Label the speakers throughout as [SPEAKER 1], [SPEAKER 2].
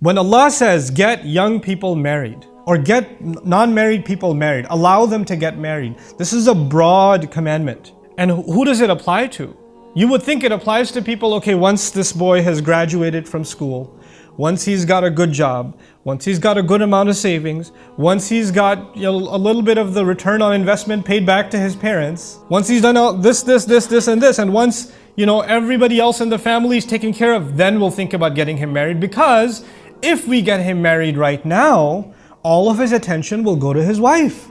[SPEAKER 1] When Allah says, get young people married, or get non-married people married, allow them to get married, this is a broad commandment. And who does it apply to? You would think it applies to people, okay, once this boy has graduated from school, once he's got a good job, once he's got a good amount of savings, once he's got a little bit of the return on investment paid back to his parents, once he's done all this, and this, and once everybody else in the family is taken care of, then we'll think about getting him married. Because if we get him married right now, all of his attention will go to his wife.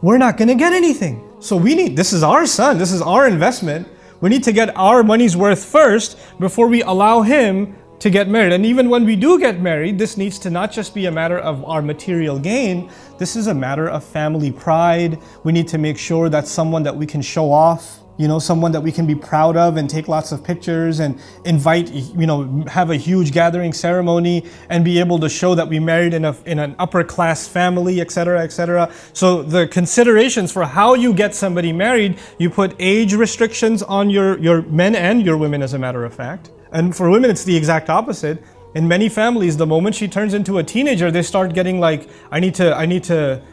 [SPEAKER 1] We're not going to get anything. So this is our son, this is our investment. We need to get our money's worth first before we allow him to get married. And even when we do get married, this needs to not just be a matter of our material gain, this is a matter of family pride. We need to make sure that's someone that we can show off, someone that we can be proud of and take lots of pictures and invite, have a huge gathering ceremony and be able to show that we married in an upper class family, etc., etc. So the considerations for how you get somebody married, you put age restrictions on your men and your women, as a matter of fact. And for women, it's the exact opposite. In many families, the moment she turns into a teenager, they start getting like, I need to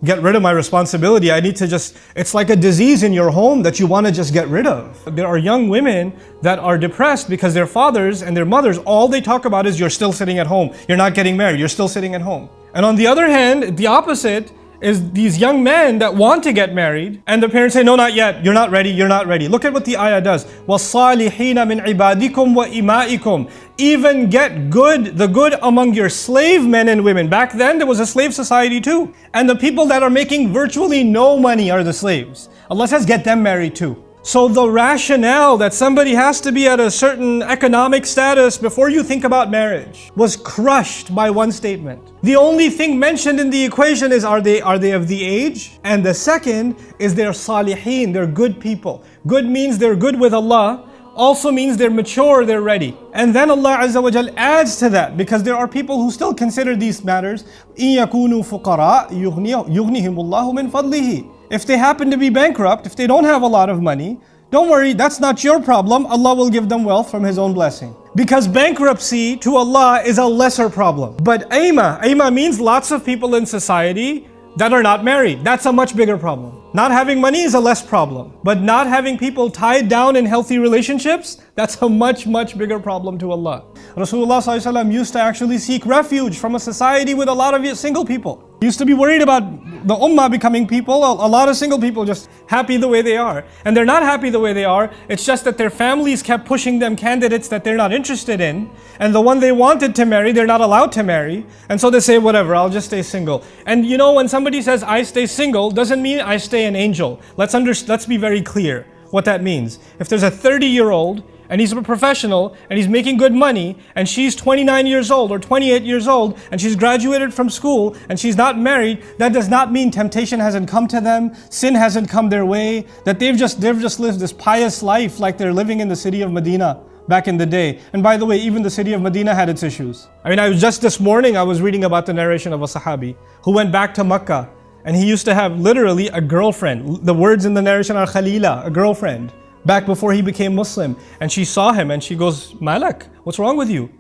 [SPEAKER 1] get rid of my responsibility. It's like a disease in your home that you want to just get rid of. There are young women that are depressed because their fathers and their mothers, all they talk about is, you're still sitting at home. You're not getting married. You're still sitting at home. And on the other hand, the opposite is these young men that want to get married, and the parents say, no, not yet, you're not ready, you're not ready. Look at what the ayah does. وَالصَّالِحِينَ مِنْ عِبَادِكُمْ وَإِمَائِكُمْ. Even get the good among your slave men and women. Back then, there was a slave society too. And the people that are making virtually no money are the slaves. Allah says, get them married too. So the rationale that somebody has to be at a certain economic status before you think about marriage was crushed by one statement. The only thing mentioned in the equation is, are they of the age? And the second is they're salihin, they're good people. Good means they're good with Allah, also means they're mature, they're ready. And then Allah Azza wa Jal adds to that, because there are people who still consider these matters. إِن يَكُونُوا فُقَرَاء يُغْنِهِمُ اللَّهُ مِنْ فَضْلِهِ. If they happen to be bankrupt, if they don't have a lot of money, don't worry, that's not your problem. Allah will give them wealth from His own blessing. Because bankruptcy to Allah is a lesser problem. But aima means lots of people in society that are not married. That's a much bigger problem. Not having money is a less problem. But not having people tied down in healthy relationships, that's a much, much bigger problem to Allah. Rasulullah ﷺ used to actually seek refuge from a society with a lot of single people. He used to be worried about the ummah becoming people, a lot of single people just happy the way they are. And they're not happy the way they are, it's just that their families kept pushing them candidates that they're not interested in. And the one they wanted to marry, they're not allowed to marry. And so they say, whatever, I'll just stay single. And when somebody says, I stay single, doesn't mean I stay an angel. Let's be very clear what that means. If there's a 30-year-old, and he's a professional, and he's making good money, and she's 29 years old or 28 years old, and she's graduated from school, and she's not married, that does not mean temptation hasn't come to them, sin hasn't come their way, that they've just lived this pious life like they're living in the city of Medina back in the day. And by the way, even the city of Medina had its issues. Just this morning, I was reading about the narration of a Sahabi who went back to Makkah, and he used to have literally a girlfriend. The words in the narration are Khalila, a girlfriend, back before he became Muslim. And she saw him and she goes, Malak, what's wrong with you?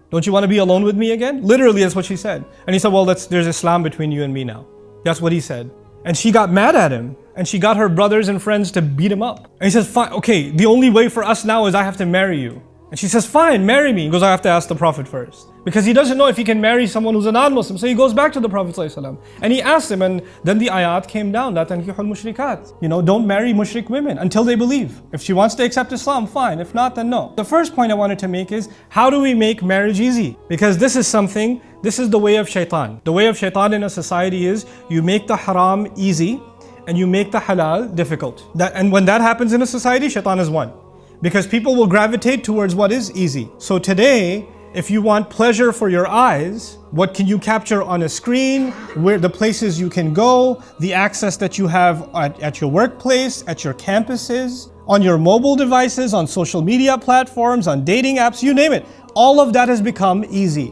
[SPEAKER 1] Don't you want to be alone with me again? Literally, that's what she said. And he said, well, there's Islam between you and me now. That's what he said. And she got mad at him. And she got her brothers and friends to beat him up. And he says, fine, okay, the only way for us now is I have to marry you. And she says, fine, marry me. He goes, I have to ask the Prophet first. Because he doesn't know if he can marry someone who's a non-Muslim. So he goes back to the Prophet ﷺ and he asked him, and then the ayat came down, La tankihul mushrikat. Don't marry mushrik women until they believe. If she wants to accept Islam, fine. If not, then no. The first point I wanted to make is, how do we make marriage easy? Because this is the way of shaitan. The way of shaitan in a society is, you make the haram easy and you make the halal difficult. And when that happens in a society, shaitan is won. Because people will gravitate towards what is easy. So today, if you want pleasure for your eyes, what can you capture on a screen, where the places you can go, the access that you have at your workplace, at your campuses, on your mobile devices, on social media platforms, on dating apps, you name it. All of that has become easy.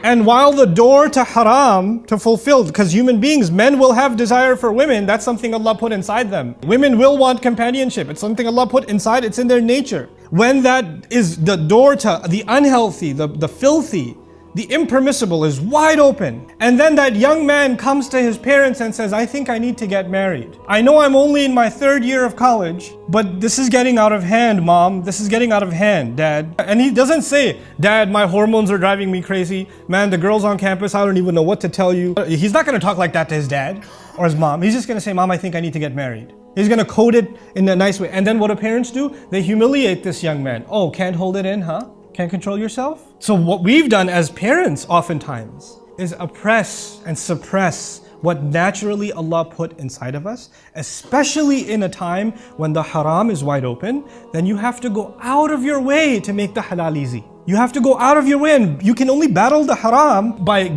[SPEAKER 1] And while the door to haram to fulfill, because human beings, men will have desire for women, that's something Allah put inside them. Women will want companionship, it's something Allah put inside, it's in their nature. When that is the door to the unhealthy, the filthy, The impermissible is wide open. And then that young man comes to his parents and says, I think I need to get married. I know I'm only in my third year of college, but this is getting out of hand, Mom. This is getting out of hand, Dad. And he doesn't say, Dad, my hormones are driving me crazy. Man, the girls on campus, I don't even know what to tell you. He's not gonna talk like that to his dad or his mom. He's just gonna say, Mom, I think I need to get married. He's gonna code it in a nice way. And then what do parents do? They humiliate this young man. Oh, can't hold it in, huh? Can't control yourself? So what we've done as parents oftentimes is oppress and suppress what naturally Allah put inside of us, especially in a time when the haram is wide open. Then you have to go out of your way to make the halal easy. You have to go out of your way, and you can only battle the haram by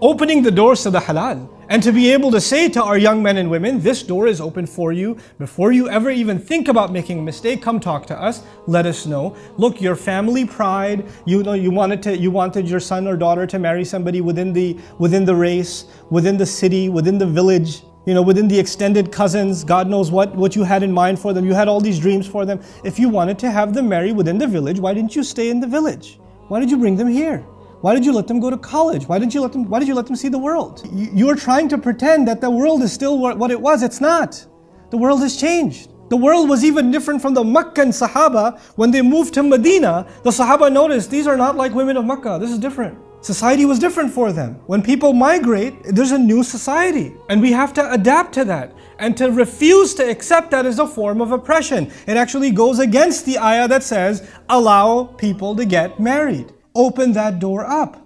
[SPEAKER 1] opening the doors to the halal. And to be able to say to our young men and women, this door is open for you. Before you ever even think about making a mistake, come talk to us, let us know. Look, your family pride, you wanted your son or daughter to marry somebody within the race, within the city, within the village, within the extended cousins. God knows what you had in mind for them. You had all these dreams for them. If you wanted to have them marry within the village, why didn't you stay in the village? Why did you bring them here? Why did you let them go to college? Why did you let them see the world? You are trying to pretend that the world is still what it was. It's not. The world has changed. The world was even different from the Meccan Sahaba. When they moved to Medina, the Sahaba noticed these are not like women of Mecca. This is different. Society was different for them. When people migrate, there's a new society. And we have to adapt to that. And to refuse to accept that is a form of oppression. It actually goes against the ayah that says, allow people to get married. Open that door up.